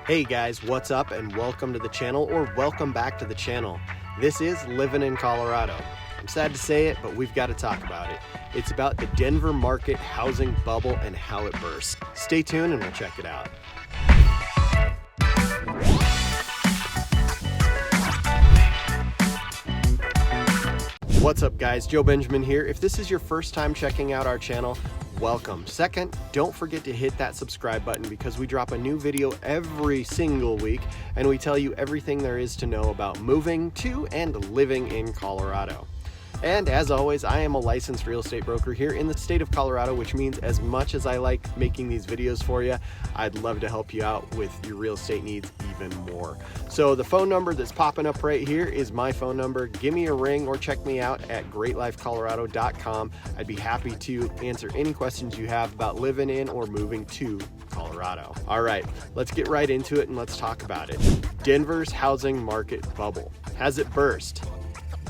Hey guys, what's up and welcome to the channel, or welcome back to the channel. This is Living in Colorado. I'm sad to say it, but we've got to talk about it. It's about the Denver market housing bubble and how it burst. Stay tuned and we'll check it out. What's up guys, Joe Benjamin here. If this is your first time checking out our channel, welcome. Second, don't forget to hit that subscribe button because we drop a new video every single week and we tell you everything there is to know about moving to and living in Colorado. And as always, I am a licensed real estate broker here in the state of Colorado, which means as much as I like making these videos for you, I'd love to help you out with your real estate needs even more. So the phone number that's popping up right here is my phone number. Give me a ring or check me out at greatlifecolorado.com. I'd be happy to answer any questions you have about living in or moving to Colorado. All right, let's get right into it and let's talk about it. Denver's housing market bubble. Has it burst?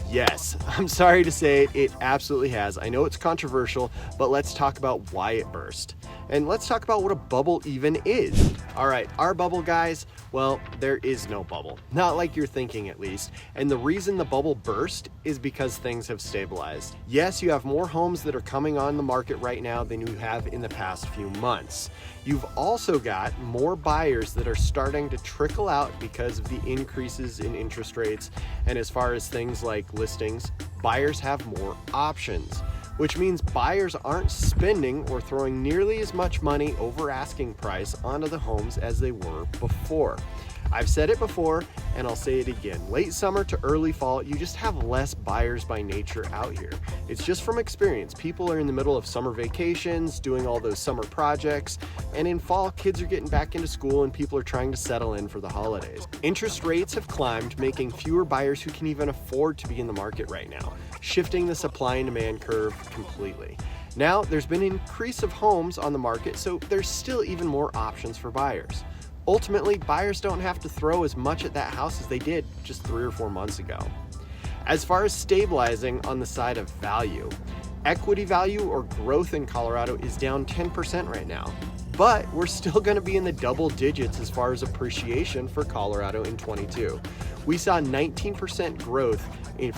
Yes, I'm sorry to say it, it absolutely has. I know it's controversial, but let's talk about why it burst. And let's talk about what a bubble even is. All right, our bubble, guys, well, there is no bubble. Not like you're thinking, at least. And the reason the bubble burst is because things have stabilized. Yes, you have more homes that are coming on the market right now than you have in the past few months. You've also got more buyers that are starting to trickle out because of the increases in interest rates. And as far as things like listings, buyers have more options, which means buyers aren't spending or throwing nearly as much money over asking price onto the homes as they were before. I've said it before and I'll say it again. Late summer to early fall, you just have less buyers by nature out here. It's just from experience. People are in the middle of summer vacations, doing all those summer projects, and in fall, kids are getting back into school and people are trying to settle in for the holidays. Interest rates have climbed, making fewer buyers who can even afford to be in the market right now, shifting the supply and demand curve completely. Now, there's been an increase of homes on the market, so there's still even more options for buyers. Ultimately, buyers don't have to throw as much at that house as they did just 3 or 4 months ago. As far as stabilizing on the side of value, equity value or growth in Colorado is down 10% right now, but we're still going to be in the double digits as far as appreciation for Colorado in 22. We saw 19% growth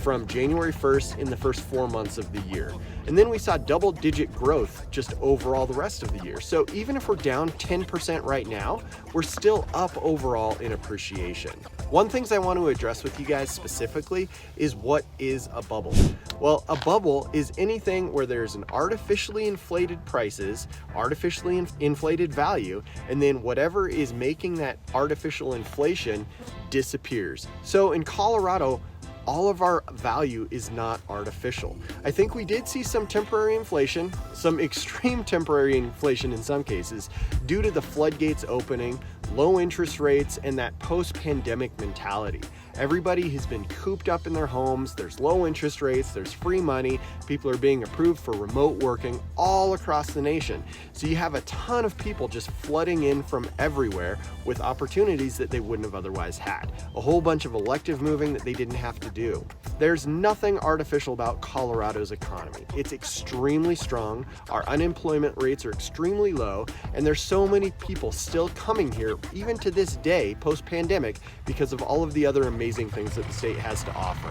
from January 1st in the first 4 months of the year. And then we saw double-digit growth just overall the rest of the year. So even if we're down 10% right now, we're still up overall in appreciation. One thing I want to address with you guys specifically is what is a bubble? Well, a bubble is anything where there's an artificially inflated prices, artificially inflated value, and then whatever is making that artificial inflation disappears. So in Colorado, all of our value is not artificial. I think we did see some temporary inflation, some extreme temporary inflation in some cases, due to the floodgates opening, low interest rates, and that post-pandemic mentality. Everybody has been cooped up in their homes, there's low interest rates, there's free money, people are being approved for remote working all across the nation. So you have a ton of people just flooding in from everywhere with opportunities that they wouldn't have otherwise had. A whole bunch of elective moving that they didn't have to do. There's nothing artificial about Colorado's economy. It's extremely strong, our unemployment rates are extremely low, and there's so many people still coming here, even to this day, post-pandemic, because of all of the other amazing things that the state has to offer.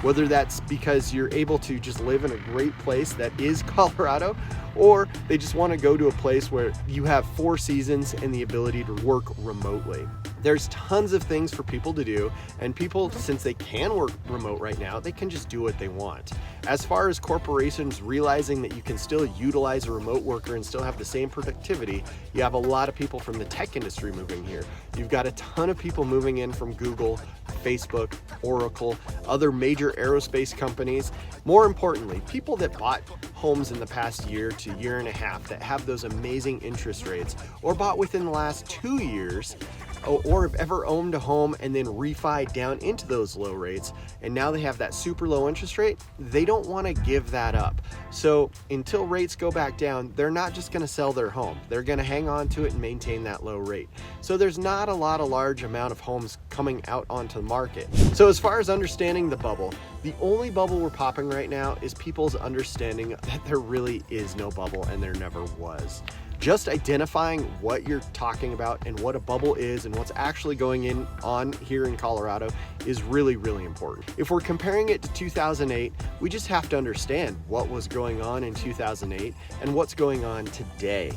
Whether that's because you're able to just live in a great place that is Colorado, or they just want to go to a place where you have 4 seasons and the ability to work remotely. There's tons of things for people to do, and people, since they can work remote right now, they can just do what they want. As far as corporations realizing that you can still utilize a remote worker and still have the same productivity, you have a lot of people from the tech industry moving here. You've got a ton of people moving in from Google, Facebook, Oracle, other major aerospace companies. More importantly, people that bought homes in the past year to year and a half that have those amazing interest rates, or bought within the last 2 years, or have ever owned a home and then refi down into those low rates, and now they have that super low interest rate, they don't want to give that up. So until rates go back down, they're not just going to sell their home. They're going to hang on to it and maintain that low rate. So there's not a large amount of homes coming out onto the market. So as far as understanding the bubble, the only bubble we're popping right now is people's understanding that there really is no bubble and there never was. Just identifying what you're talking about and what a bubble is and what's actually going on here in Colorado is really, really important. If we're comparing it to 2008, we just have to understand what was going on in 2008 and what's going on today.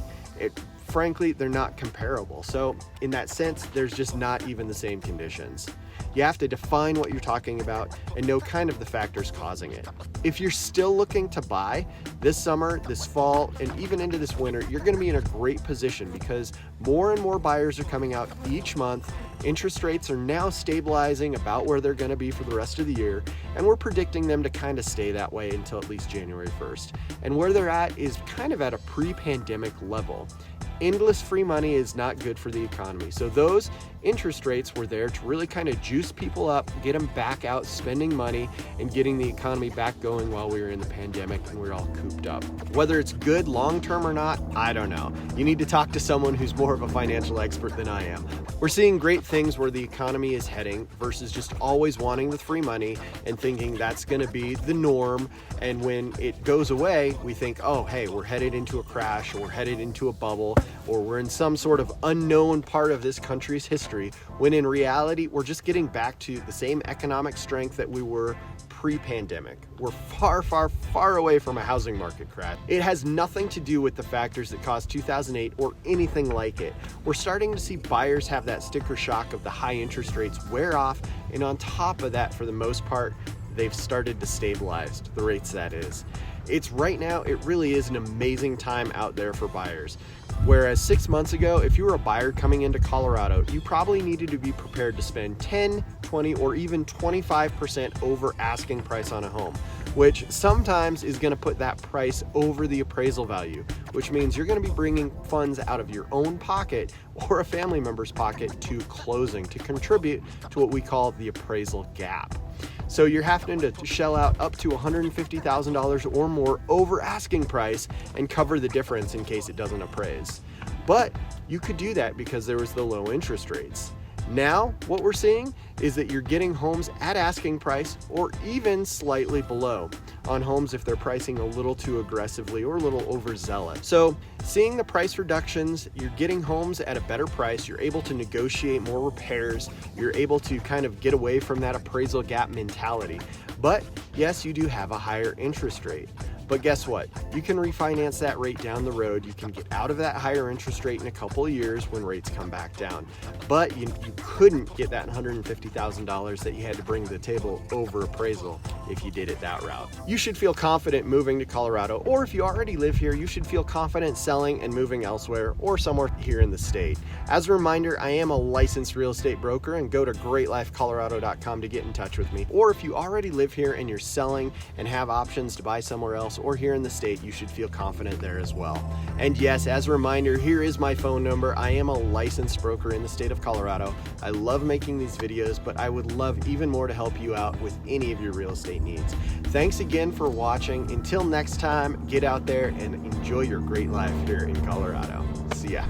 Frankly, they're not comparable. So in that sense, there's just not even the same conditions. You have to define what you're talking about and know kind of the factors causing it. If you're still looking to buy this summer, this fall, and even into this winter, you're going to be in a great position because more and more buyers are coming out each month. Interest rates are now stabilizing about where they're going to be for the rest of the year, and we're predicting them to kind of stay that way until at least January 1st. And where they're at is kind of at a pre-pandemic level. Endless free money is not good for the economy. So those interest rates were there to really kind of juice people up, get them back out spending money and getting the economy back going while we were in the pandemic and we were all cooped up. Whether it's good long-term or not, I don't know. You need to talk to someone who's more of a financial expert than I am. We're seeing great things where the economy is heading versus just always wanting the free money and thinking that's going to be the norm. And when it goes away, we think, oh, hey, we're headed into a crash or we're headed into a bubble or we're in some sort of unknown part of this country's history, when in reality, we're just getting back to the same economic strength that we were pre-pandemic. We're far, far, far away from a housing market crash. It has nothing to do with the factors that caused 2008 or anything like it. We're starting to see buyers have that sticker shock of the high interest rates wear off, and on top of that, for the most part, they've started to stabilize, the rates that is. It's right now, it really is an amazing time out there for buyers. Whereas 6 months ago, if you were a buyer coming into Colorado, you probably needed to be prepared to spend 10, 20, or even 25% over asking price on a home, which sometimes is going to put that price over the appraisal value, which means you're going to be bringing funds out of your own pocket or a family member's pocket to closing to contribute to what we call the appraisal gap. So you're having to shell out up to $150,000 or more over asking price and cover the difference in case it doesn't appraise. But you could do that because there was the low interest rates. Now, what we're seeing is that you're getting homes at asking price or even slightly below on homes if they're pricing a little too aggressively or a little overzealous. So seeing the price reductions, you're getting homes at a better price, you're able to negotiate more repairs, you're able to kind of get away from that appraisal gap mentality. But yes, you do have a higher interest rate. But guess what? You can refinance that rate down the road. You can get out of that higher interest rate in a couple of years when rates come back down. But you couldn't get that $150,000 that you had to bring to the table over appraisal if you did it that route. You should feel confident moving to Colorado, or if you already live here, you should feel confident selling and moving elsewhere or somewhere here in the state. As a reminder, I am a licensed real estate broker, and go to greatlifecolorado.com to get in touch with me. Or if you already live here and you're selling and have options to buy somewhere else or here in the state, you should feel confident there as well. And yes, as a reminder, here is my phone number. I am a licensed broker in the state of Colorado. I love making these videos, but I would love even more to help you out with any of your real estate needs. Thanks again for watching. Until next time, get out there and enjoy your great life here in Colorado. See ya.